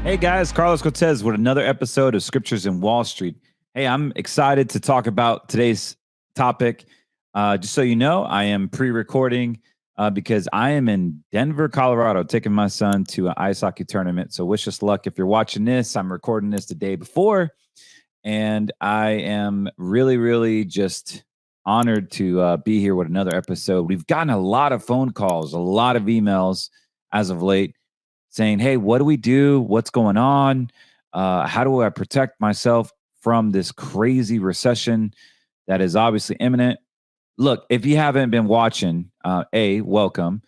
Hey guys, Carlos Cortez with another episode of Scriptures in Wallstreet. Hey, I'm excited to talk about today's topic. Just so you know, I am pre-recording because I am in Denver, Colorado, taking my son to an ice hockey tournament. So wish us luck. If you're watching this, I'm recording this the day before, and I am really just honored to be here with another episode. We've gotten a lot of phone calls, a lot of emails as of late, saying, hey, what do we do? What's going on? How do I protect myself from this crazy recession that is obviously imminent? Look, if you haven't been watching, A, welcome.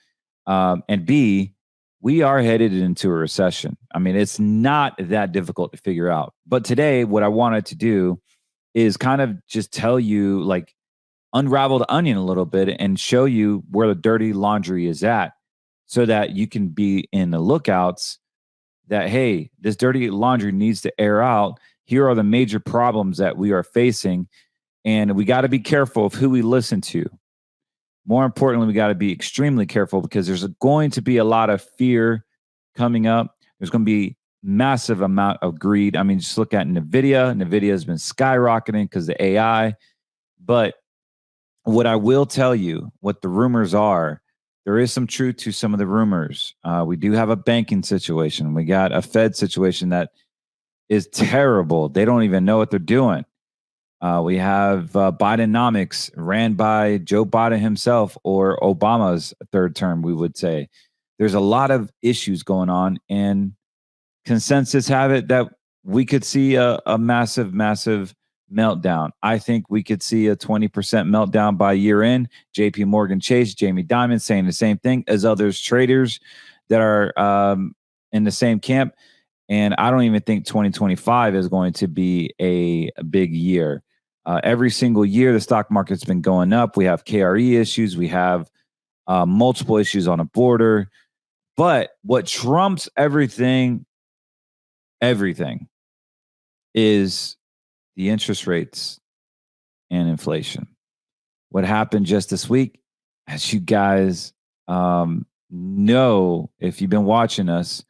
And B, we are headed into a recession. I mean, it's not that difficult to figure out. But today, what I wanted to do is kind of just tell you, like, unravel the onion a little bit and show you where the dirty laundry is at, so that you can be in the lookouts that, hey, this dirty laundry needs to air out. Here are the major problems that we are facing. And we got to be careful of who we listen to. More importantly, we got to be extremely careful because there's going to be a lot of fear coming up. There's going to be massive amount of greed. I mean, just look at NVIDIA. NVIDIA has been skyrocketing because of AI. But what I will tell you, what the rumors are, there is some truth to some of the rumors. We do have a banking situation. We got a Fed situation that is terrible. They don't even know what they're doing. We have Bidenomics ran by Joe Biden himself, or Obama's third term, we would say. There's a lot of issues going on, and consensus have it that we could see a massive meltdown. I think we could see a 20% meltdown by year end. JP Morgan Chase, Jamie Dimon saying the same thing as others traders that are in the same camp. And I don't even think 2025 is going to be a big year. Every single year, the stock market's been going up. We have KRE issues. We have multiple issues on a border. But what trumps everything is the interest rates and inflation. What happened just this week, as you guys know, if you've been watching this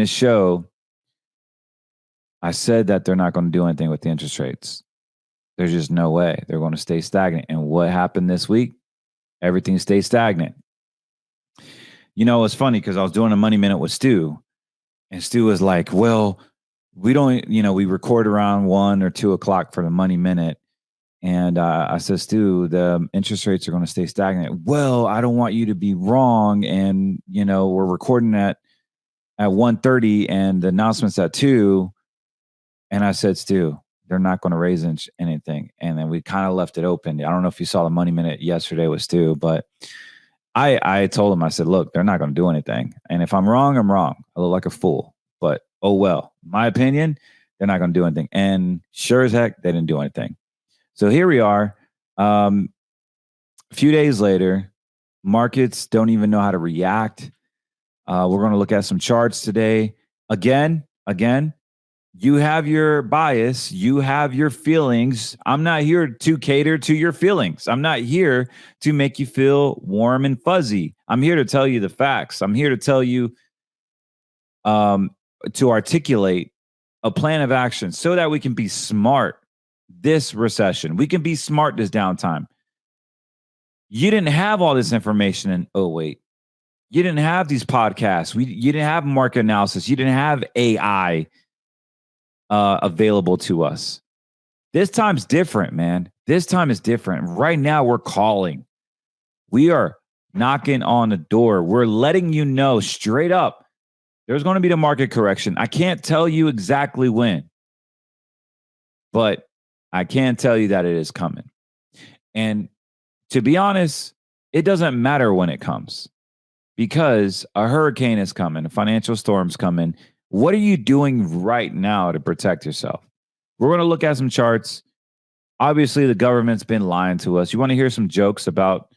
show, I said that they're not going to do anything with the interest rates. There's just no way. They're going to stay stagnant. And what happened this week? Everything stayed stagnant. You know, it's funny because I was doing a Money Minute with Stu, and Stu was like, well, we don't, we record around 1 or 2 o'clock for the Money Minute. And I said, Stu, the interest rates are going to stay stagnant. Well, I don't want you to be wrong. And, we're recording at 1:30 and the announcement's at 2. And I said, Stu, they're not going to raise anything. And then we kind of left it open. I don't know if you saw the Money Minute yesterday with Stu, but I told him, I said, look, they're not going to do anything. And if I'm wrong, I'm wrong. I look like a fool, but oh well. My opinion, they're not going to do anything. And sure as heck, they didn't do anything. So here we are. A few days later, markets don't even know how to react. We're going to look at some charts today. Again, you have your bias. You have your feelings. I'm not here to cater to your feelings. I'm not here to make you feel warm and fuzzy. I'm here to tell you the facts. I'm here to tell you, to articulate a plan of action so that we can be smart this recession. We can be smart this downtime. You didn't have all this information in 2008. You didn't have these podcasts. You didn't have market analysis. You didn't have AI available to us. This time's different, man. This time is different. Right now, we're calling. We are knocking on the door. We're letting you know straight up there's going to be the market correction. I can't tell you exactly when, but I can tell you that it is coming. And to be honest, it doesn't matter when it comes, because a hurricane is coming, a financial storm's coming. What are you doing right now to protect yourself? We're going to look at some charts. Obviously, the government's been lying to us. You want to hear some jokes about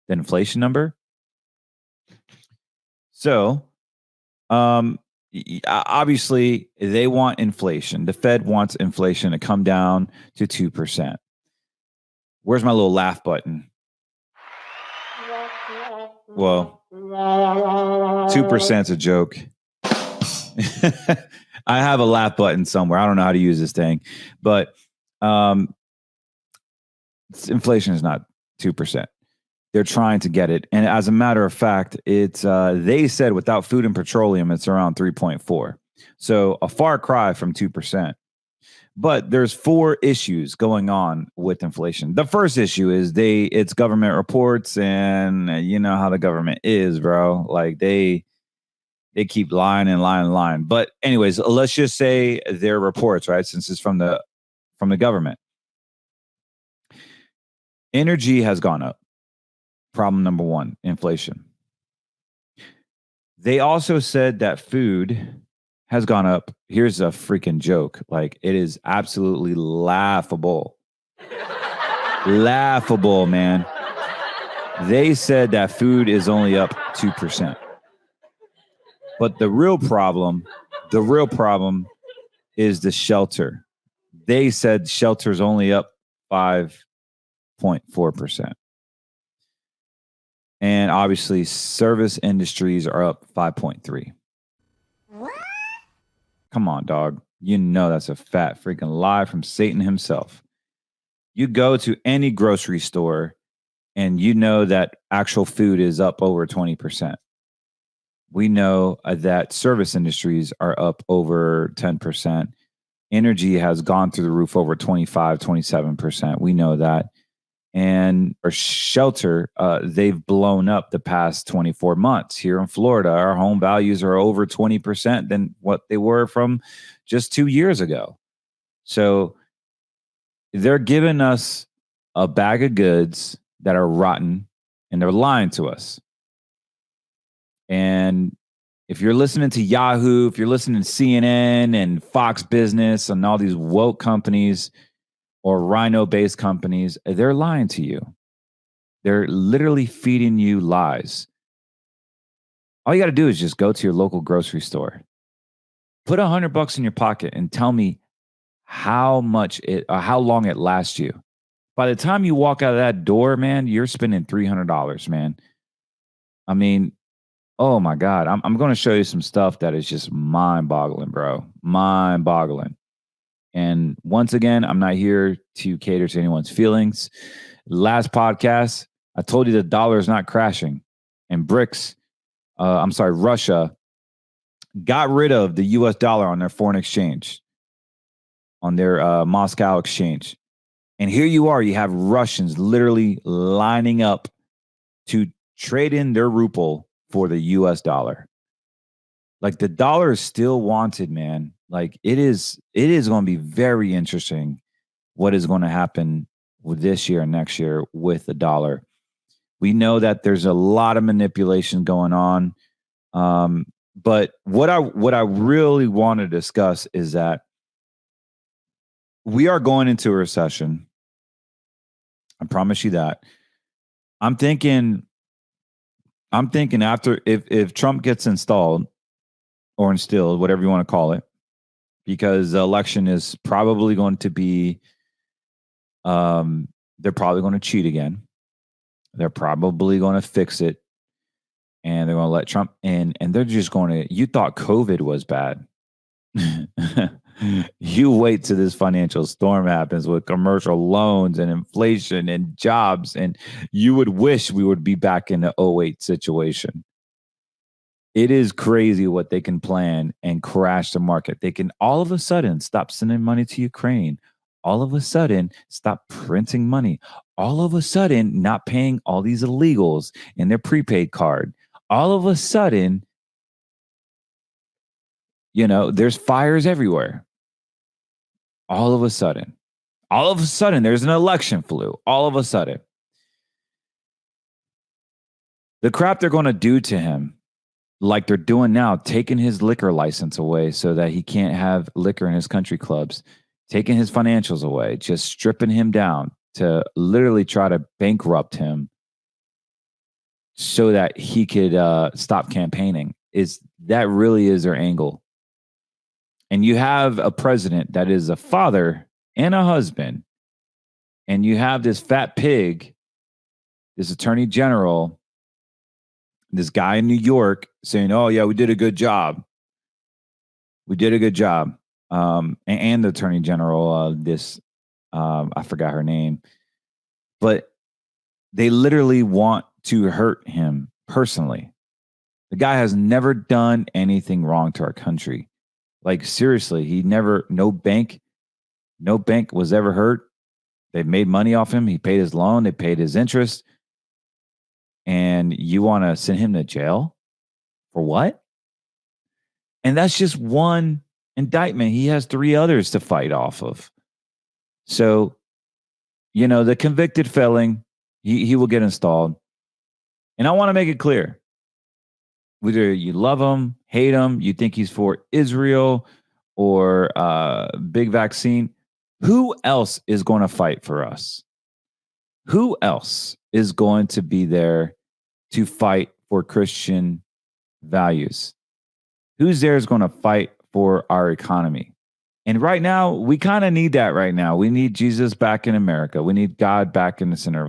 the inflation number? So, obviously, they want inflation. The Fed wants inflation to come down to 2%. Where's my little laugh button? Well, 2% is a joke. I have a laugh button somewhere. I don't know how to use this thing, but um, inflation is not 2%. They're trying to get it. And as a matter of fact, it's they said without food and petroleum, it's around 3.4. So a far cry from 2%. But there's four issues going on with inflation. The first issue is it's government reports, and you know how the government is, bro. Like they keep lying and lying and lying. But anyways, let's just say their reports, right? Since it's from the government. Energy has gone up. Problem number one, inflation. They also said that food has gone up. Here's a freaking joke. Like, it is absolutely laughable. Laughable, man. They said that food is only up 2%. But the real problem is the shelter. They said shelter's only up 5.4%. And obviously, service industries are up 5.3. What? Come on, dog. You know that's a fat freaking lie from Satan himself. You go to any grocery store and you know that actual food is up over 20%. We know that service industries are up over 10%. Energy has gone through the roof over 25, 27%. We know that. And our shelter, they've blown up the past 24 months. Here in Florida, our home values are over 20% than what they were from just 2 years ago. So they're giving us a bag of goods that are rotten, and they're lying to us. And if you're listening to Yahoo, if you're listening to CNN and Fox Business and all these woke companies or rhino-based companies, they're lying to you. They're literally feeding you lies. All you got to do is just go to your local grocery store. Put $100 in your pocket and tell me how long it lasts you. By the time you walk out of that door, man, you're spending $300, man. I mean, oh my God. I'm going to show you some stuff that is just mind-boggling, bro. Mind-boggling. And once again, I'm not here to cater to anyone's feelings. Last podcast, I told you the dollar is not crashing. And Russia got rid of the US dollar on their foreign exchange, on their Moscow exchange. And here you are, you have Russians literally lining up to trade in their ruble for the US dollar. Like, the dollar is still wanted, man. Like, it is going to be very interesting what is going to happen with this year and next year with the dollar. We know that there's a lot of manipulation going on. But what I really want to discuss is that we are going into a recession. I promise you that. I'm thinking after if Trump gets installed or instilled, whatever you want to call it, because the election is probably going to be, they're probably going to cheat again. They're probably going to fix it, and they're going to let Trump in, and they're just going to, you thought COVID was bad. You wait till this financial storm happens with commercial loans and inflation and jobs, and you would wish we would be back in the 2008 situation. It is crazy what they can plan and crash the market. They can all of a sudden stop sending money to Ukraine. All of a sudden stop printing money. All of a sudden not paying all these illegals in their prepaid card. All of a sudden, there's fires everywhere. All of a sudden, there's an election flu. All of a sudden. The crap they're going to do to him, like they're doing now, taking his liquor license away so that he can't have liquor in his country clubs, taking his financials away, just stripping him down to literally try to bankrupt him so that he could stop campaigning. That really is their angle. And you have a president that is a father and a husband. And you have this fat pig, this attorney general, this guy in New York saying, oh, yeah, we did a good job. We did a good job. And the Attorney General, I forgot her name, but they literally want to hurt him personally. The guy has never done anything wrong to our country. Like, seriously, no bank was ever hurt. They made money off him. He paid his loan. They paid his interest. And you want to send him to jail for what? And that's just one indictment. He has 3 others to fight off of. So, the convicted felon, he will get installed. And I want to make it clear. Whether you love him, hate him, you think he's for Israel or big vaccine, who else is going to fight for us? Who else is going to be there to fight for Christian values? Who's there is going to fight for our economy? And right now, we kind of need that right now. We need Jesus back in America. We need God back in the center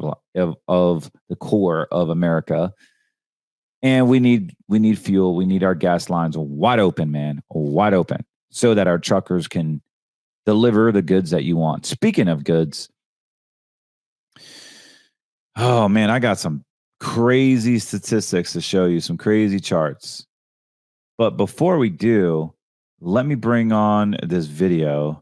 of the core of America. And we need fuel. We need our gas lines wide open, man, wide open, so that our truckers can deliver the goods that you want. Speaking of goods, oh man, I got some crazy statistics to show you, some crazy charts. But before we do, let me bring on this video.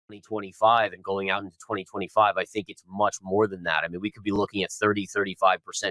2025 and going out into 2025, I think it's much more than that. I mean, we could be looking at 35%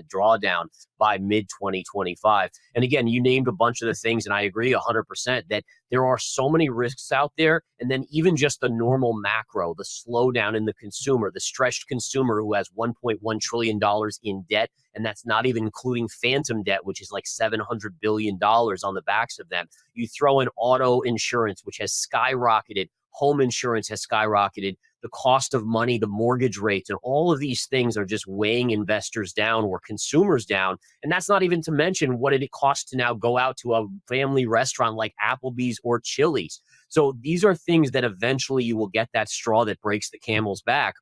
drawdown by mid 2025. And again, you named a bunch of the things, and I agree 100% that there are so many risks out there. And then even just the normal macro, the slowdown in the consumer, the stretched consumer who has $1.1 trillion in debt. And that's not even including phantom debt, which is like $700 billion on the backs of them. You throw in auto insurance, which has skyrocketed. Home insurance has skyrocketed. The cost of money, the mortgage rates, and all of these things are just weighing investors down or consumers down. And that's not even to mention what it costs to now go out to a family restaurant like Applebee's or Chili's. So these are things that eventually you will get that straw that breaks the camel's back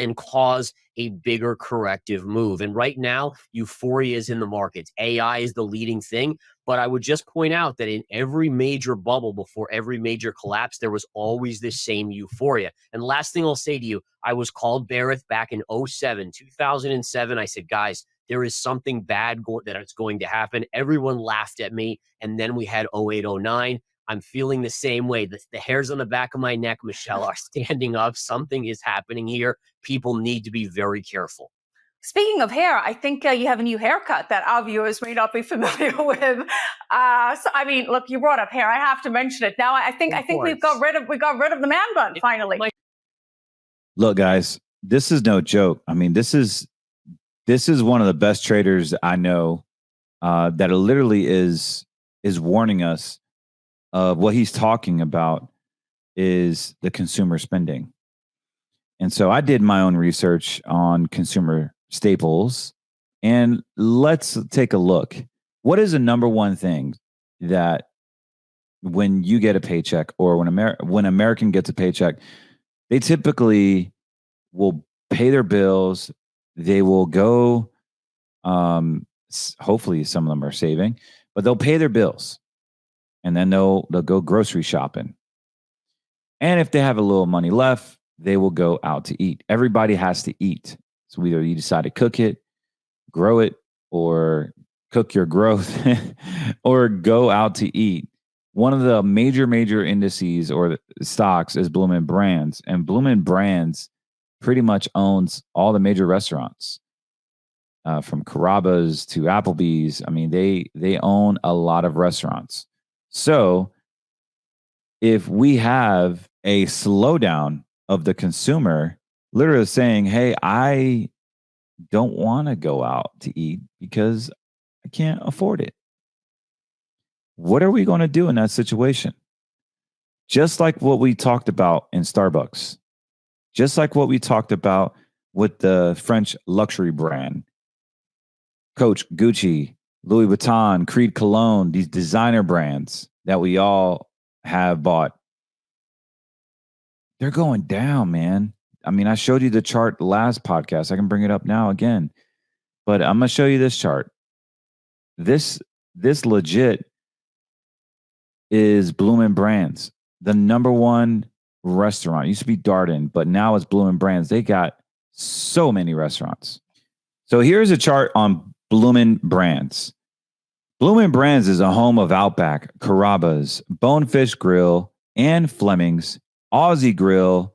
and cause a bigger corrective move. And right now, euphoria is in the markets. AI is the leading thing. But I would just point out that in every major bubble before every major collapse, there was always this same euphoria. And last thing I'll say to you, I was called bearish back in 2007. I said, guys, there is something bad that is going to happen. Everyone laughed at me. And then we had 08, 09. I'm feeling the same way. The hairs on the back of my neck, Michelle, are standing up. Something is happening here. People need to be very careful. Speaking of hair, I think you have a new haircut that our viewers may not be familiar with. So, I mean, look, you brought up hair. I have to mention it now. I think we got rid of the man bun finally. Look, guys, this is no joke. I mean, this is one of the best traders I know that literally is warning us of what he's talking about is the consumer spending. And so I did my own research on consumer staples, and let's take a look. What is the number one thing that when you get a paycheck or when American gets a paycheck, they typically will pay their bills. They will go, hopefully some of them are saving, but they'll pay their bills and then they'll go grocery shopping. And if they have a little money left, they will go out to eat. Everybody has to eat. So either you decide to cook it, grow it, or cook your growth, or go out to eat. One of the major indices or stocks is Bloomin' Brands. And Bloomin' Brands pretty much owns all the major restaurants, from Carrabba's to Applebee's. I mean, they own a lot of restaurants. So if we have a slowdown of the consumer literally saying, hey, I don't want to go out to eat because I can't afford it, what are we going to do in that situation? Just like what we talked about in Starbucks, just like what we talked about with the French luxury brand, Coach, Gucci, Louis Vuitton, Creed Cologne, these designer brands that we all have bought. They're going down, man. I mean, I showed you the chart last podcast. I can bring it up now again, but I'm going to show you this chart. This legit is Bloomin' Brands, the number one restaurant. It used to be Darden, but now it's Bloomin' Brands. They got so many restaurants. So here's a chart on Bloomin' Brands. Bloomin' Brands is a home of Outback, Carrabba's, Bonefish Grill, and Fleming's, Aussie Grill,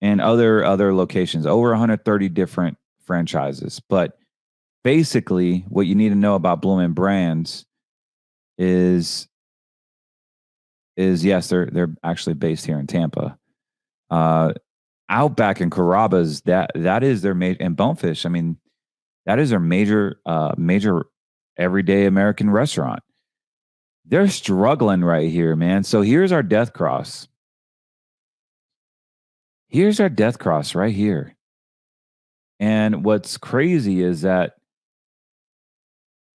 and other locations. Over 130 different franchises. But basically, what you need to know about Bloomin' Brands is yes, they're actually based here in Tampa. Outback and Carrabba's, that is their major, and Bonefish. I mean, that is their major everyday American restaurant. They're struggling right here, man. So here's our death cross. Here's our death cross right here. And what's crazy is that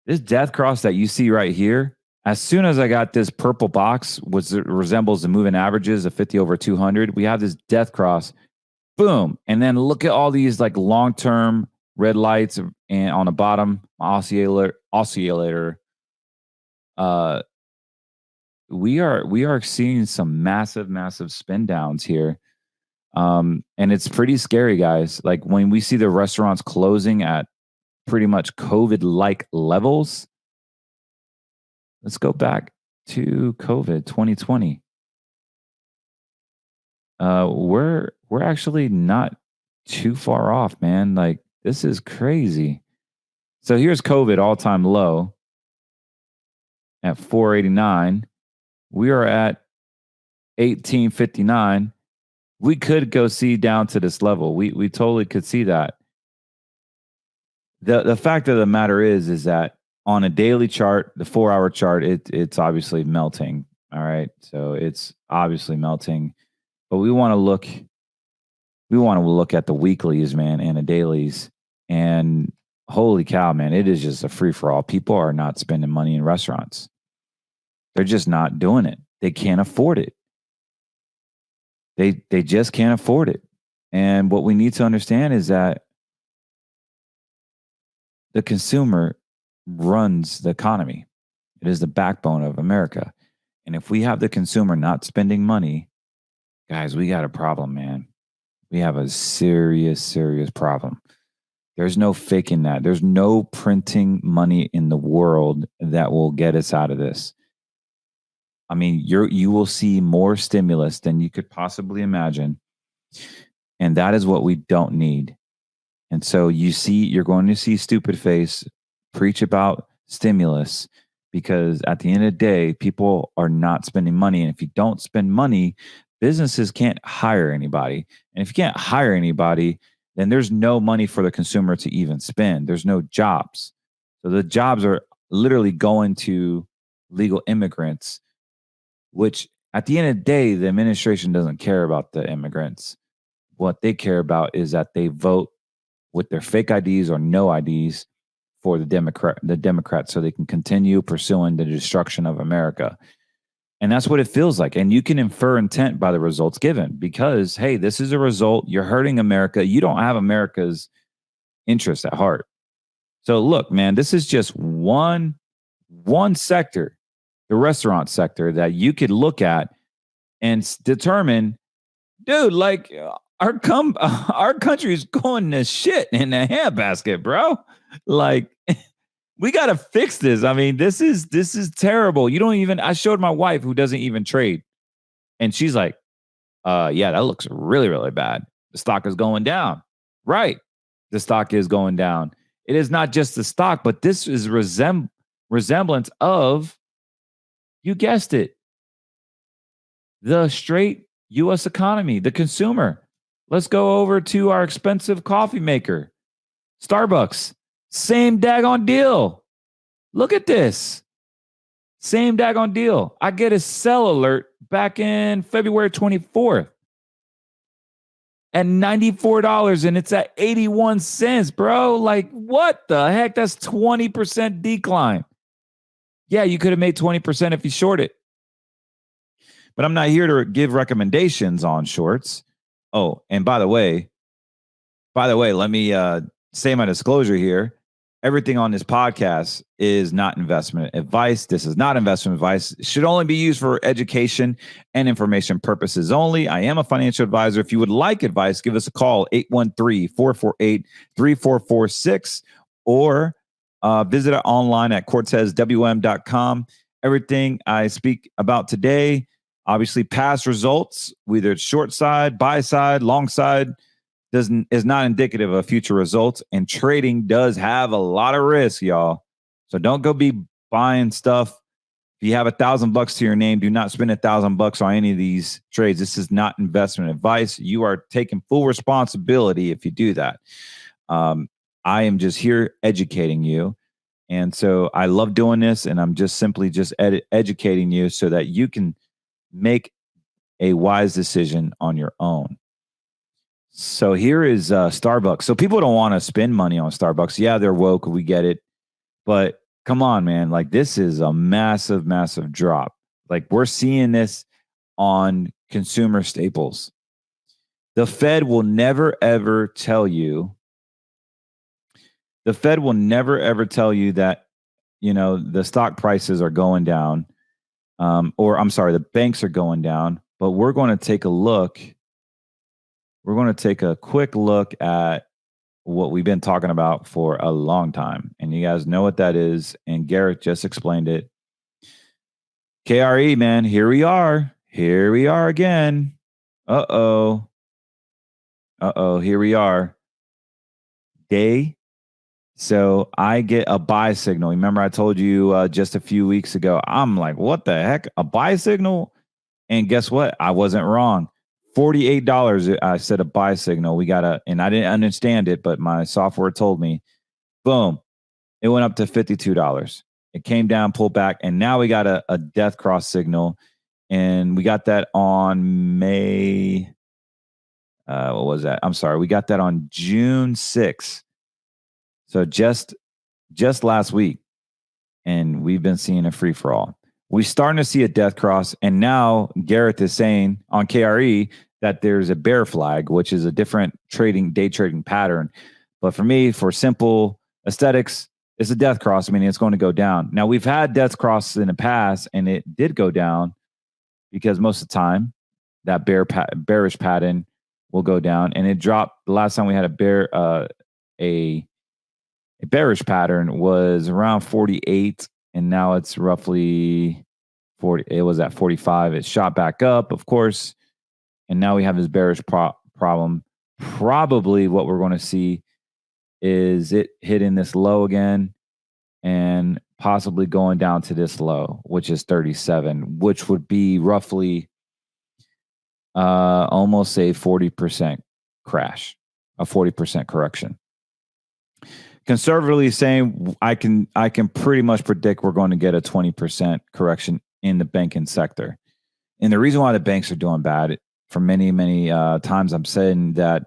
this death cross that you see right here, as soon as I got this purple box, which resembles the moving averages of 50 over 200, we have this death cross. Boom. And then look at all these like long-term red lights and on the bottom, oscillator. We are seeing some massive spin downs here. And it's pretty scary, guys. Like when we see the restaurants closing at pretty much COVID-like levels. Let's go back to COVID 2020. We're actually not too far off, man. Like this is crazy. So here's COVID all-time low at 489. We are at 1859. We could go see down to this level. We totally could see that. The fact of the matter is that on a daily chart, the 4-hour chart, it's obviously melting. All right. So it's obviously melting. But we want to look at the weeklies, man, and the dailies. And holy cow, man, it is just a free-for-all. People are not spending money in restaurants. They're just not doing it. They can't afford it. They just can't afford it. And what we need to understand is that the consumer runs the economy. It is the backbone of America. And if we have the consumer not spending money, guys, we got a problem, man. We have a serious problem. There's no faking that. There's no printing money in the world that will get us out of this. I mean, you will see more stimulus than you could possibly imagine. And that is what we don't need. And so you're going to see Stupid Face preach about stimulus because at the end of the day, people are not spending money. And if you don't spend money, businesses can't hire anybody. And if you can't hire anybody, then there's no money for the consumer to even spend. There's no jobs. So the jobs are literally going to legal immigrants, which at the end of the day, the administration doesn't care about the immigrants. What they care about is that they vote with their fake IDs or no IDs for the Democrats so they can continue pursuing the destruction of America. And that's what it feels like. And you can infer intent by the results given because, hey, this is a result. You're hurting America. You don't have America's interest at heart. So look, man, this is just one sector, the restaurant sector, that you could look at and determine, dude, like our country is going to shit in a handbasket, bro. Like we got to fix this. I mean, this is terrible. I showed my wife who doesn't even trade. And she's like, yeah, that looks really, really bad. The stock is going down. Right. The stock is going down. It is not just the stock, but this is resemblance of, you guessed it, the straight U.S. economy, the consumer. Let's go over to our expensive coffee maker, Starbucks. Same daggone deal. Look at this. Same daggone deal. I get a sell alert back in February 24th at $94 and it's at 81 cents, bro. Like, what the heck? That's 20% decline. Yeah, you could have made 20% if you short it. But I'm not here to give recommendations on shorts. Oh, and by the way, let me say my disclosure here. everything on this podcast is not investment advice. This is not investment advice. It should only be used for education and information purposes only. I am a financial advisor. If you would like advice, give us a call, 813-448-3446, or visit it online at cortezwm.com. Everything I speak about today, obviously past results, whether it's short side, buy side, long side, is not indicative of future results, and trading does have a lot of risk, y'all. So don't go be buying stuff. If you have $1,000 to your name, do not spend $1,000 on any of these trades. This is not investment advice. You are taking full responsibility if you do that. I am just here educating you. And so I love doing this, and I'm just simply educating you so that you can make a wise decision on your own. So here is Starbucks. So people don't want to spend money on Starbucks. Yeah, they're woke. We get it. But come on, man. Like, this is a massive, massive drop. Like, we're seeing this on consumer staples. The Fed will never, ever tell you. The Fed will never, ever tell you that, the stock prices are going down. Or I'm sorry, the banks are going down. But we're going to take a look. We're going to take a quick look at what we've been talking about for a long time. And you guys know what that is. And Garrett just explained it. KRE, man, here we are. Here we are again. Uh-oh, here we are. Day. So I get a buy signal. Remember I told you just a few weeks ago, I'm like, what the heck? A buy signal? And guess what? I wasn't wrong. $48, I set a buy signal. And I didn't understand it, but my software told me, boom, it went up to $52. It came down, pulled back, and now we got a death cross signal. And we got that on May, what was that? I'm sorry. We got that on June 6th. So just last week. And we've been seeing a free for all. We're starting to see a death cross, and now Gareth is saying on KRE that there's a bear flag, which is a different day trading pattern. But for me, for simple aesthetics, it's a death cross. I mean, it's going to go down. Now, we've had death crosses in the past, and it did go down because most of the time that bearish pattern will go down, and it dropped. The last time we had a bearish pattern was around 48. And now it's roughly 40. It was at 45. It shot back up, of course. And now we have this bearish problem. Probably what we're going to see is it hitting this low again and possibly going down to this low, which is 37, which would be roughly almost a 40% crash, a 40% correction. Conservatively saying, I can pretty much predict we're going to get a 20% correction in the banking sector. And the reason why the banks are doing bad, for many, many times I'm saying that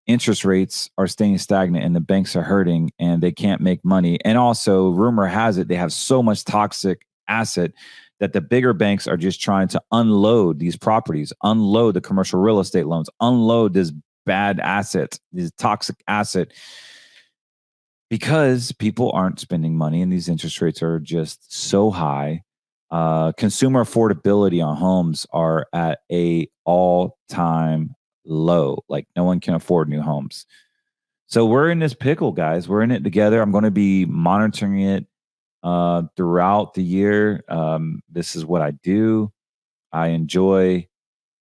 interest rates are staying stagnant and the banks are hurting and they can't make money. And also, rumor has it, they have so much toxic asset that the bigger banks are just trying to unload these properties, unload the commercial real estate loans, unload this bad asset, this toxic asset, because people aren't spending money and these interest rates are just so high. Consumer affordability on homes are at a all-time low. Like, no one can afford new homes. So we're in this pickle, guys. We're in it together. I'm going to be monitoring it throughout the year. This is what I do. I enjoy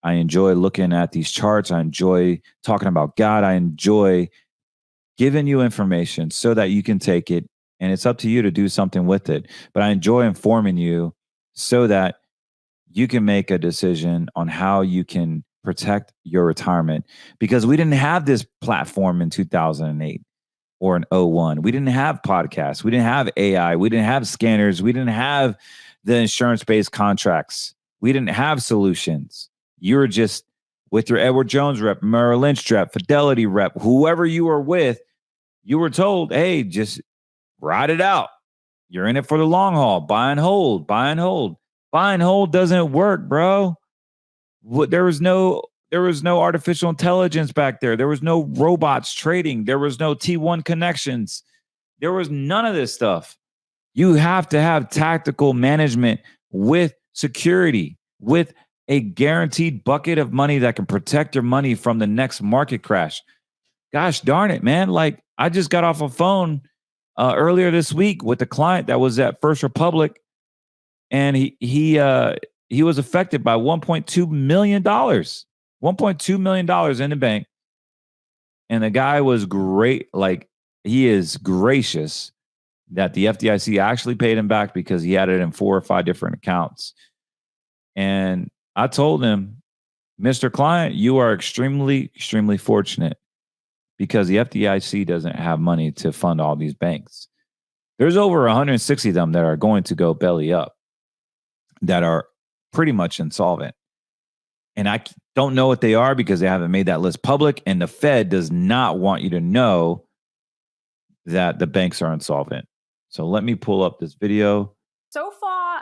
looking at these charts. I enjoy talking about God. I enjoy giving you information so that you can take it, and it's up to you to do something with it. But I enjoy informing you so that you can make a decision on how you can protect your retirement, because we didn't have this platform in 2008 or in 01. We didn't have podcasts. We didn't have AI. We didn't have scanners. We didn't have the insurance-based contracts. We didn't have solutions. You were just with your Edward Jones rep, Merrill Lynch rep, Fidelity rep, whoever you were with, you were told, hey, just ride it out. You're in it for the long haul. Buy and hold, buy and hold. Buy and hold doesn't work, bro. There was no artificial intelligence back there. There was no robots trading. There was no T1 connections. There was none of this stuff. You have to have tactical management with security, with a guaranteed bucket of money that can protect your money from the next market crash. Gosh darn it, man. Like, I just got off a phone earlier this week with a client that was at First Republic, and he was affected by $1.2 million. $1.2 million in the bank. And the guy was great. Like, he is gracious that the FDIC actually paid him back because he had it in 4 or 5 different accounts. And I told him, Mr. Client, you are extremely, extremely fortunate because the FDIC doesn't have money to fund all these banks. There's over 160 of them that are going to go belly up, that are pretty much insolvent. And I don't know what they are because they haven't made that list public. And the Fed does not want you to know that the banks are insolvent. So let me pull up this video. So far,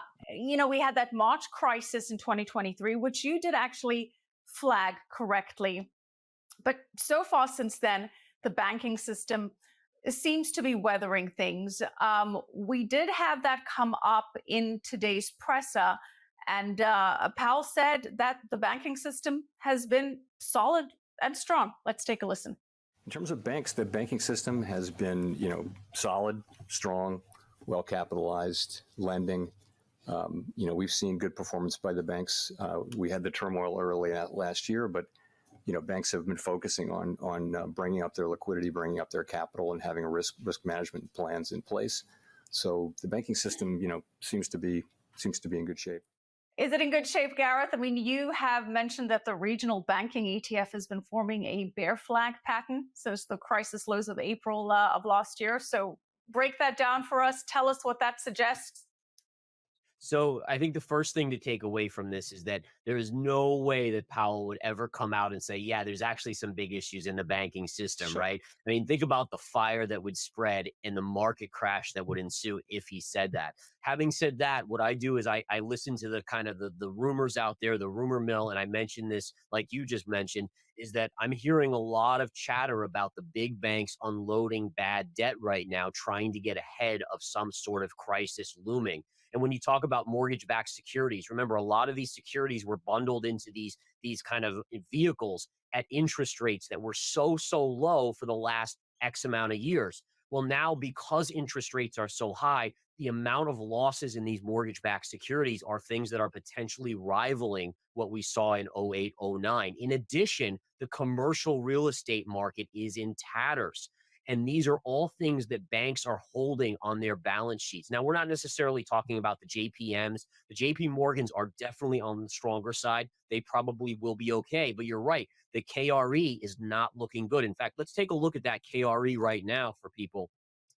we had that March crisis in 2023, which you did actually flag correctly. But so far since then, the banking system seems to be weathering things. We did have that come up in today's presser. And Powell said that the banking system has been solid and strong. Let's take a listen. In terms of banks, the banking system has been, solid, strong, well-capitalized, lending. We've seen good performance by the banks. We had the turmoil early last year, but banks have been focusing on bringing up their liquidity, bringing up their capital, and having a risk management plans in place. So the banking system, seems to be in good shape. Is it in good shape, Gareth? I mean, you have mentioned that the regional banking ETF has been forming a bear flag pattern since the crisis lows of April of last year. So break that down for us. Tell us what that suggests. So I think the first thing to take away from this is that there is no way that Powell would ever come out and say, yeah, there's actually some big issues in the banking system, sure, right? I mean, think about the fire that would spread and the market crash that would ensue if he said that. Having said that, what I do is I listen to the kind of the rumors out there, the rumor mill, and I mentioned this, like you just mentioned, is that I'm hearing a lot of chatter about the big banks unloading bad debt right now, trying to get ahead of some sort of crisis looming. And when you talk about mortgage-backed securities, remember, a lot of these securities were bundled into these kind of vehicles at interest rates that were so low for the last X amount of years. Well, now, because interest rates are so high, the amount of losses in these mortgage-backed securities are things that are potentially rivaling what we saw in 08, 09. In addition, the commercial real estate market is in tatters. And these are all things that banks are holding on their balance sheets. Now, we're not necessarily talking about the JPMs. The JP Morgans are definitely on the stronger side. They probably will be okay. But you're right. The KRE is not looking good. In fact, let's take a look at that KRE right now for people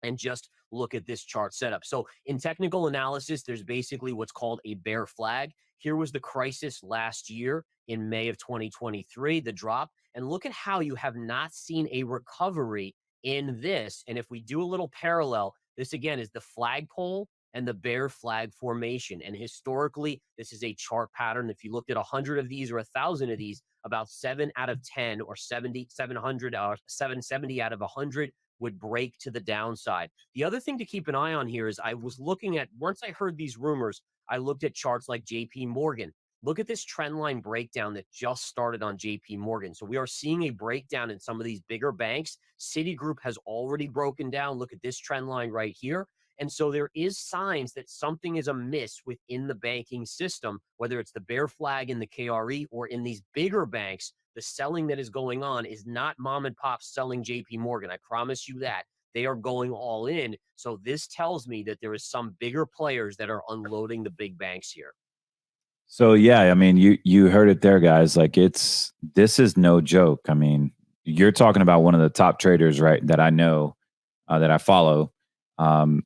and just look at this chart setup. So in technical analysis, there's basically what's called a bear flag. Here was the crisis last year in May of 2023, the drop. And look at how you have not seen a recovery in this. And if we do a little parallel, this again is the flagpole and the bear flag formation. And historically, this is a chart pattern. If you looked at 100 of these or 1,000 of these, about 7 out of 10 or 770 out of 100 would break to the downside. The other thing to keep an eye on here is I was looking at, once I heard these rumors, I looked at charts like JP Morgan. Look at this trend line breakdown that just started on JP Morgan. So we are seeing a breakdown in some of these bigger banks. Citigroup has already broken down. Look at this trend line right here. And so there is signs that something is amiss within the banking system, whether it's the bear flag in the KRE or in these bigger banks. The selling that is going on is not mom and pop selling JP Morgan. I promise you that. They are going all in. So this tells me that there is some bigger players that are unloading the big banks here. So yeah, I mean, you heard it there, guys. Like, this is no joke. I mean, you're talking about one of the top traders, right? That I know, that I follow, and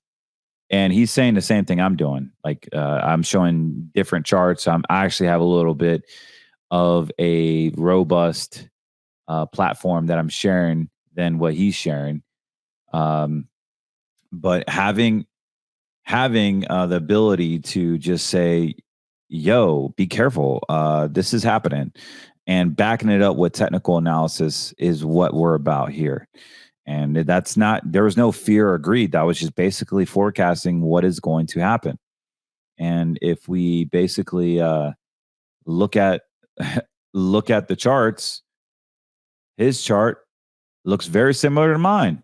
he's saying the same thing I'm doing. Like, I'm showing different charts. I actually have a little bit of a robust platform that I'm sharing than what he's sharing, but having the ability to just say, yo, be careful. This is happening. And backing it up with technical analysis is what we're about here. And that's not, there was no fear or greed. That was just basically forecasting what is going to happen. And if we basically look at look at the charts, his chart looks very similar to mine,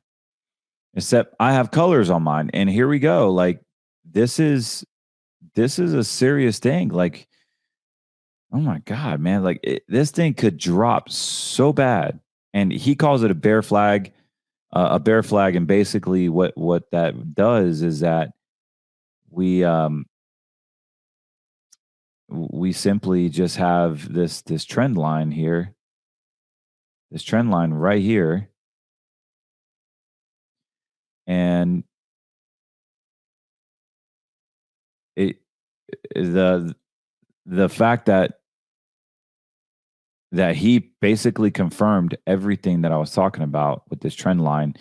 except I have colors on mine. And here we go. Like this is a serious thing. Like, oh my God, man! Like this thing could drop so bad. And he calls it a bear flag. And basically what that does is that we simply just have this trend line here, this trend line right here, and the fact that he basically confirmed everything that I was talking about with this trend line.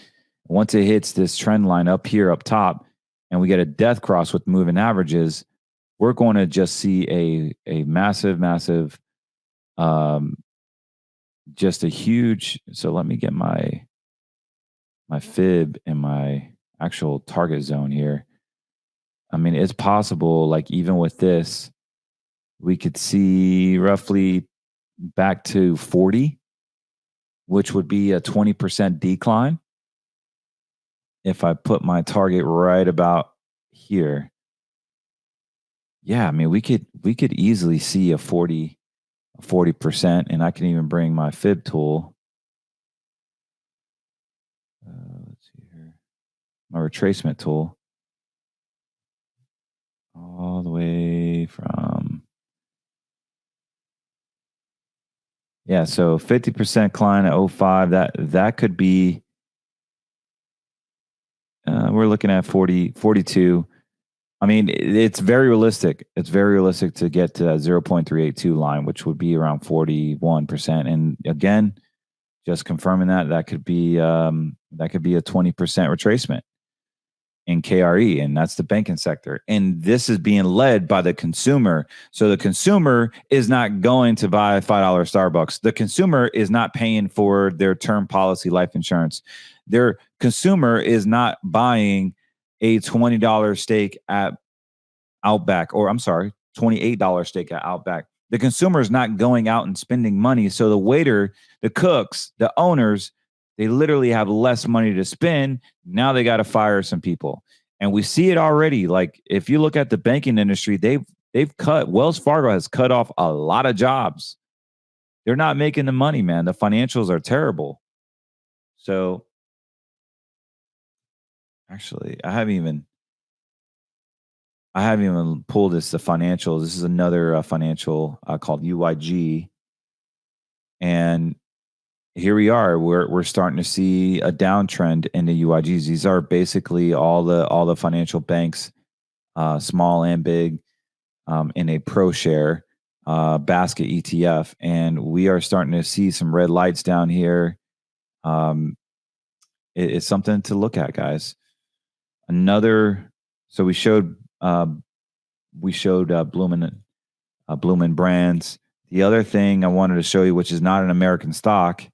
Once it hits this trend line up here, up top, and we get a death cross with moving averages, we're going to just see a massive, just a huge. So let me get my fib and my actual target zone here. I mean, it's possible, like even with this, we could see roughly back to 40, which would be a 20% decline. If I put my target right about here, yeah, I mean, we could easily see a 40%, and I can even bring my fib tool. Let's see here, my retracement tool, all the way from, yeah, so 50% decline at 05. That could be, we're looking at 42. I mean, it's very realistic. It's very realistic to get to that 0.382 line, which would be around 41%. And again, just confirming that could be a 20% retracement in KRE, and that's the banking sector. And this is being led by the consumer. So the consumer is not going to buy a $5 Starbucks. The consumer is not paying for their term policy life insurance. Their consumer is not buying a $20 steak at Outback, or I'm sorry, $28 steak at Outback. The consumer is not going out and spending money. So the waiter, the cooks, the owners, they literally have less money to spend. Now they got to fire some people. And we see it already. Like if you look at the banking industry, they've cut, Wells Fargo has cut off a lot of jobs. They're not making the money, man. The financials are terrible. So actually, I haven't even pulled the financials. This is another financial called UIG, and here we are. We're starting to see a downtrend in the UIGs. These are basically all the financial banks, small and big, in a pro share basket ETF, and we are starting to see some red lights down here. It's something to look at, guys. So we showed Bloomin' Brands. The other thing I wanted to show you, which is not an American stock,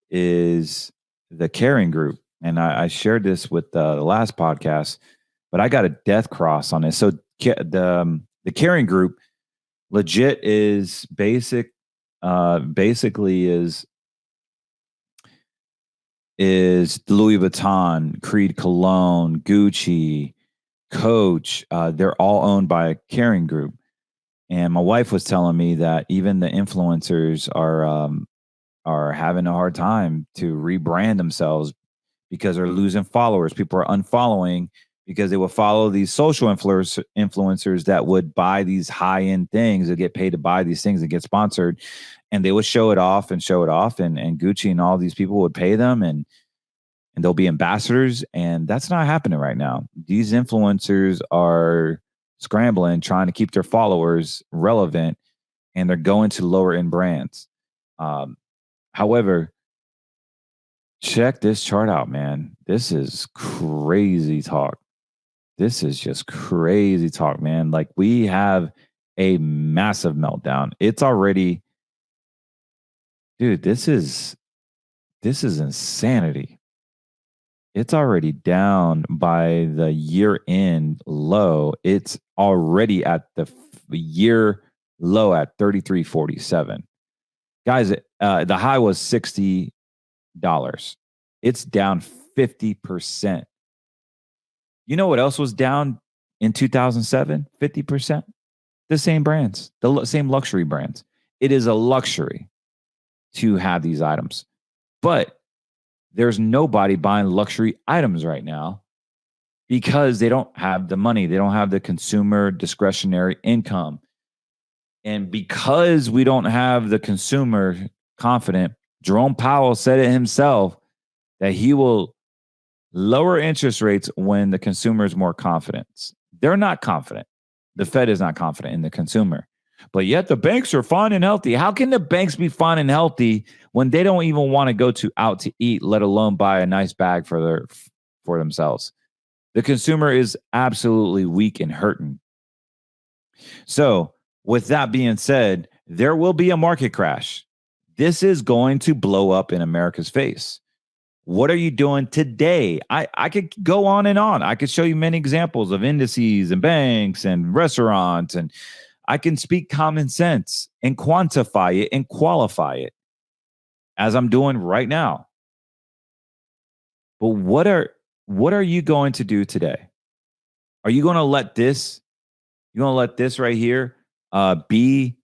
is the Caring Group. And I shared this with the last podcast, but I got a death cross on this. So the Caring Group legit is basically is Louis Vuitton, Creed Cologne, Gucci, Coach. They're all owned by Caring Group. And my wife was telling me that even the influencers are having a hard time to rebrand themselves because they're losing followers. People are unfollowing because they will follow these social influencers that would buy these high-end things, that get paid to buy these things and get sponsored. And they would show it off, and Gucci and all these people would pay them, and they'll be ambassadors. And that's not happening right now. These influencers are scrambling, trying to keep their followers relevant, and they're going to lower end brands. However, check this chart out, man. This is crazy talk. This is just crazy talk, man. Like, we have a massive meltdown. It's already, dude, this is insanity. It's already down by the year end low. It's already at the year low at 33.47. Guys, the high was $60. It's down 50%. You know what else was down in 2007? 50%. The same brands, the same luxury brands. It is a luxury to have these items, but there's nobody buying luxury items right now because they don't have the money. They don't have the consumer discretionary income. And because we don't have the consumer confident, Jerome Powell said it himself that he will lower interest rates when the consumer is more confident. They're not confident. The Fed is not confident in the consumer. But yet the banks are fine and healthy. How can the banks be fine and healthy when they don't even want to go out to eat, let alone buy a nice bag for themselves? The consumer is absolutely weak and hurting. So with that being said, there will be a market crash. This is going to blow up in America's face. What are you doing today? I could go on and on. I could show you many examples of indices and banks and restaurants, and I can speak common sense and quantify it and qualify it as I'm doing right now. But what are you going to do today? Are you going to let this? You going to let this right here be?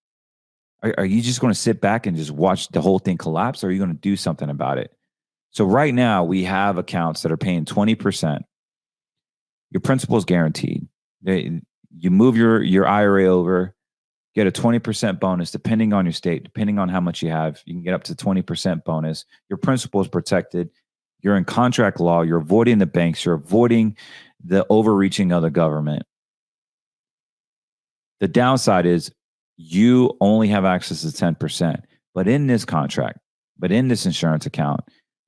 Are you just going to sit back and just watch the whole thing collapse, or are you going to do something about it? So right now we have accounts that are paying 20%. Your principal is guaranteed. You move your IRA over, get a 20% bonus depending on your state, depending on how much you have. You can get up to 20% bonus. Your principal is protected. You're in contract law. You're avoiding the banks. You're avoiding the overreaching of the government. The downside is you only have access to 10%. But in this contract, but in this insurance account,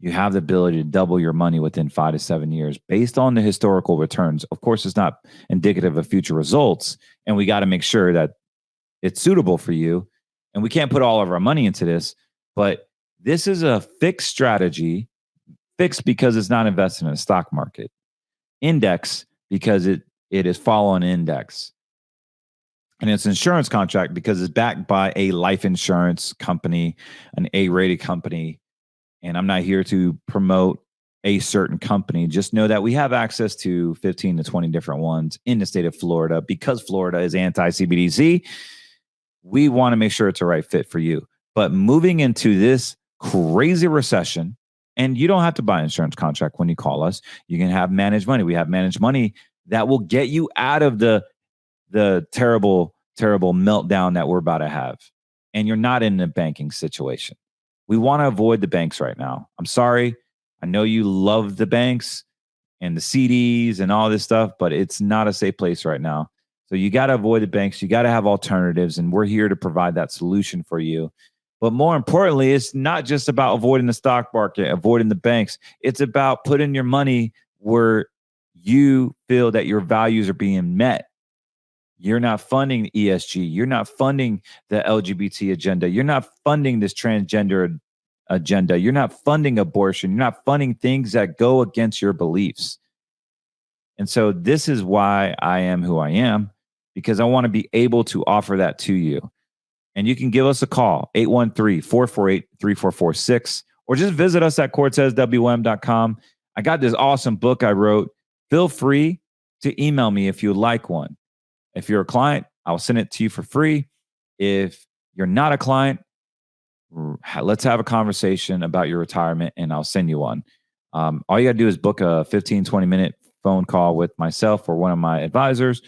you have the ability to double your money within 5 to 7 years based on the historical returns. Of course, it's not indicative of future results, and we got to make sure that it's suitable for you. And we can't put all of our money into this, but this is a fixed strategy, fixed because it's not invested in a stock market, index because it is following index. And it's an insurance contract because it's backed by a life insurance company, an A-rated company. And I'm not here to promote a certain company. Just know that we have access to 15 to 20 different ones in the state of Florida. Because Florida is anti-CBDC, we want to make sure it's a right fit for you. But moving into this crazy recession, and you don't have to buy an insurance contract when you call us. You can have managed money. We have managed money that will get you out of the terrible, terrible meltdown that we're about to have. And you're not in a banking situation. We want to avoid the banks right now. I'm sorry. I know you love the banks and the CDs and all this stuff, but it's not a safe place right now. So you got to avoid the banks. You got to have alternatives, and we're here to provide that solution for you. But more importantly, it's not just about avoiding the stock market, avoiding the banks. It's about putting your money where you feel that your values are being met. You're not funding ESG. You're not funding the LGBT agenda. You're not funding this transgender agenda. You're not funding abortion. You're not funding things that go against your beliefs. And so this is why I am who I am, because I want to be able to offer that to you. And you can give us a call, 813-448-3446, or just visit us at cortezwm.com. I got this awesome book I wrote. Feel free to email me if you'd like one. If you're a client, I'll send it to you for free. If you're not a client, let's have a conversation about your retirement and I'll send you one. All you got to do is book a 15, 20-minute phone call with myself or one of my advisors,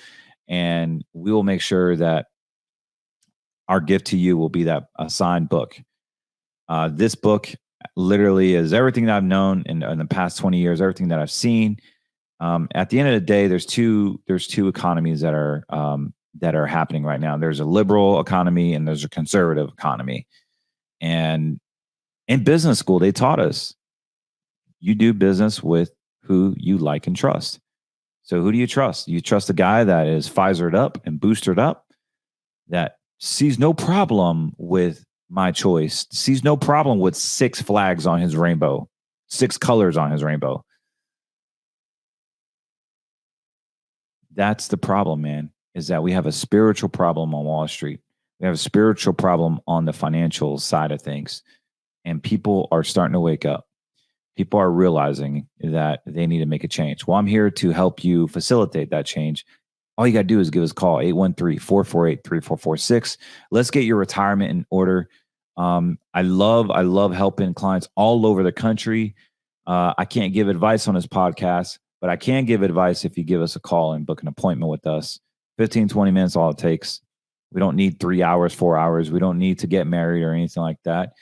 and we will make sure that our gift to you will be that signed book. This book literally is everything that I've known in the past 20 years, everything that I've seen. At the end of the day, there's two economies that are happening right now. There's a liberal economy and there's a conservative economy. And in business school, they taught us you do business with who you like and trust. So who do you trust? You trust the guy that is Pfizered up and boosted up, that sees no problem with my choice, sees no problem with 6 flags on his rainbow, 6 colors on his rainbow. That's the problem, man, is that we have a spiritual problem on Wall Street. We have a spiritual problem on the financial side of things. And people are starting to wake up. People are realizing that they need to make a change. Well, I'm here to help you facilitate that change. All you got to do is give us a call, 813-448-3446. Let's get your retirement in order. I love helping clients all over the country. I can't give advice on this podcast, but I can give advice if you give us a call and book an appointment with us. 15, 20 minutes, all it takes. We don't need 3 hours, 4 hours. We don't need to get married or anything like that.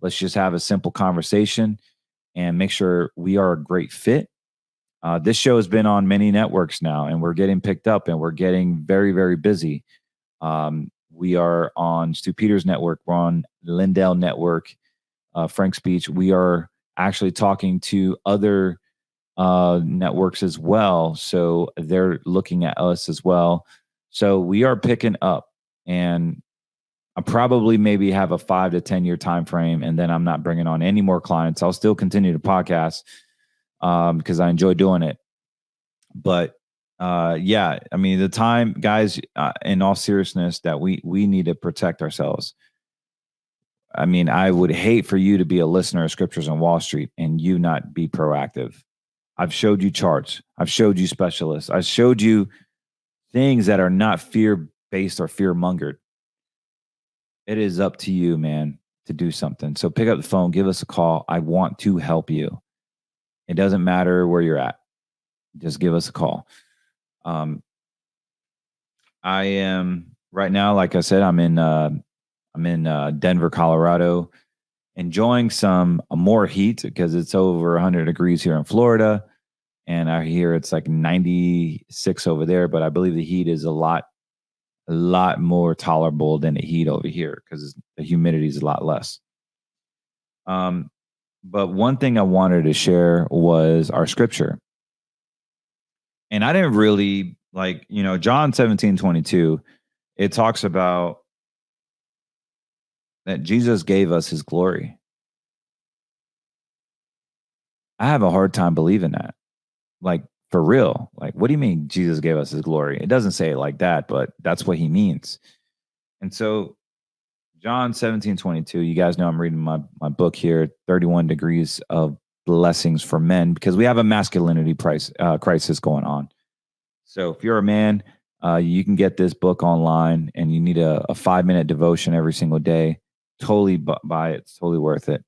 Let's just have a simple conversation and make sure we are a great fit. This show has been on many networks now, and we're getting picked up, and we're getting very, very busy. We are on Stu Peters Network. We're on Lindell Network, Frank Speech. We are actually talking to other networks as well. So they're looking at us as well. So we are picking up, and I probably maybe have a 5 to 10 year time frame, and then I'm not bringing on any more clients. I'll still continue to podcast because I enjoy doing it. But yeah, I mean, the time, guys, in all seriousness, that we need to protect ourselves. I mean, I would hate for you to be a listener of Scriptures on Wall Street and you not be proactive. I've showed you charts. I've showed you specialists. I showed you things that are not fear-based or fear-mongered. It is up to you, man, to do something. So pick up the phone, give us a call. I want to help you. It doesn't matter where you're at. Just give us a call. I am right now, like I said, I'm in Denver, Colorado, enjoying some more heat because it's over 100 degrees here in Florida, and I hear it's like 96 over there. But I believe the heat is a lot more tolerable than the heat over here because the humidity is a lot less. But one thing I wanted to share was our scripture. And I didn't really John 17:22, it talks about that Jesus gave us his glory. I have a hard time believing that. Like, for real. Like, what do you mean Jesus gave us his glory? It doesn't say it like that, but that's what he means. And so John 17:22, you guys know I'm reading my book here, 31 Degrees of Blessings for Men, because we have a masculinity crisis going on. So if you're a man, you can get this book online, and you need a 5-minute devotion every single day. Totally buy it. It's totally worth it.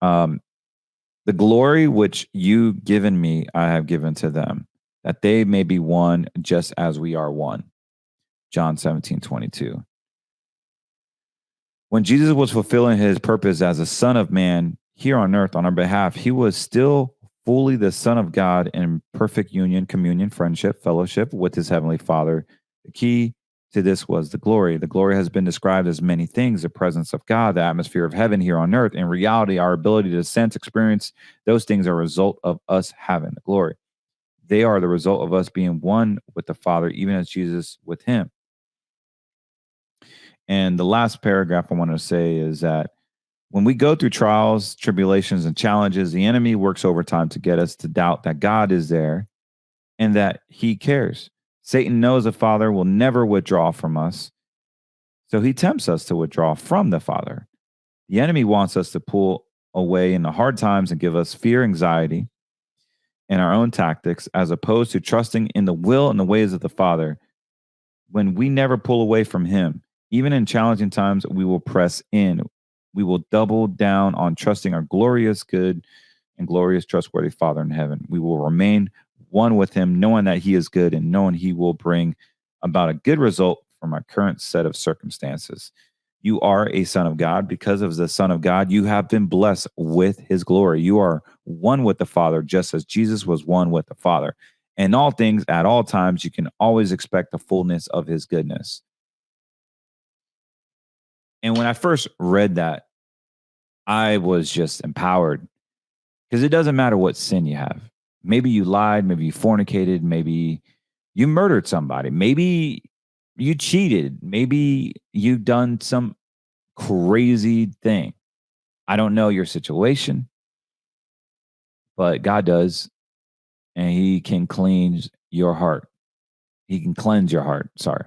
The glory which you given me, I have given to them, that they may be one just as we are one. John 17:22. When Jesus was fulfilling his purpose as a Son of Man here on earth on our behalf, he was still fully the Son of God in perfect union, communion, friendship, fellowship with his heavenly Father. The key to this was the glory. The glory has been described as many things: the presence of God, the atmosphere of heaven here on earth. In reality, our ability to sense, experience those things are a result of us having the glory. They are the result of us being one with the Father, even as Jesus with him. And the last paragraph I want to say is that when we go through trials, tribulations, and challenges, the enemy works overtime to get us to doubt that God is there and that he cares. Satan knows the Father will never withdraw from us, so he tempts us to withdraw from the Father. The enemy wants us to pull away in the hard times and give us fear, anxiety, and our own tactics, as opposed to trusting in the will and the ways of the Father. When we never pull away from him, even in challenging times, we will press in. We will double down on trusting our glorious, good, and glorious, trustworthy Father in heaven. We will remain one with him, knowing that he is good and knowing he will bring about a good result from our current set of circumstances. You are a son of God. Because of the Son of God, you have been blessed with his glory. You are one with the Father, just as Jesus was one with the Father. In all things, at all times, you can always expect the fullness of his goodness. And when I first read that, I was just empowered, because it doesn't matter what sin you have. Maybe you lied, maybe you fornicated, maybe you murdered somebody, maybe you cheated, maybe you've done some crazy thing. I don't know your situation, but God does, and he can cleanse your heart. He can cleanse your heart. Sorry.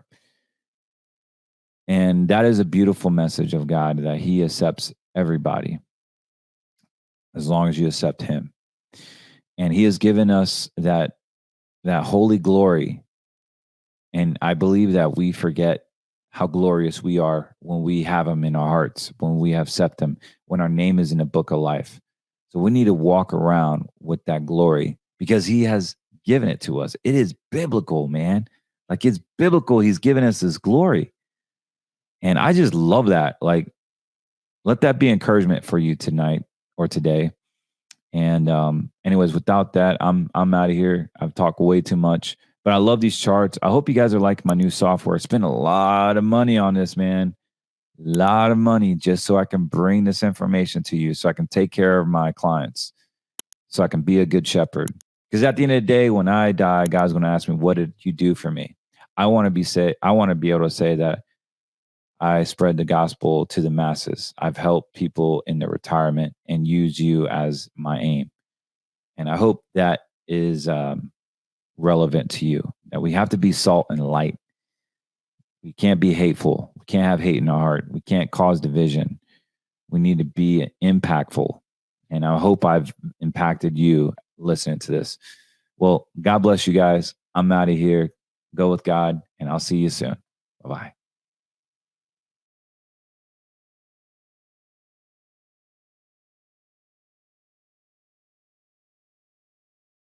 And that is a beautiful message of God, that he accepts everybody as long as you accept him. And he has given us that holy glory. And I believe that we forget how glorious we are when we have him in our hearts, when we accept him, when our name is in the book of life. So we need to walk around with that glory because he has given it to us. It is biblical, man. Like, it's biblical. He's given us this glory. And I just love that. Like, let that be encouragement for you tonight or today. And anyways, without that, I'm out of here. I've talked way too much, but I love these charts. I hope you guys are liking my new software. I spent a lot of money on this, man. A lot of money just so I can bring this information to you, so I can take care of my clients, so I can be a good shepherd. Because at the end of the day, when I die, God's going to ask me, what did you do for me? I want to be able to say that I spread the gospel to the masses. I've helped people in their retirement and use you as my aim. And I hope that is relevant to you, that we have to be salt and light. We can't be hateful. We can't have hate in our heart. We can't cause division. We need to be impactful. And I hope I've impacted you listening to this. Well, God bless you guys. I'm out of here. Go with God, and I'll see you soon. Bye-bye.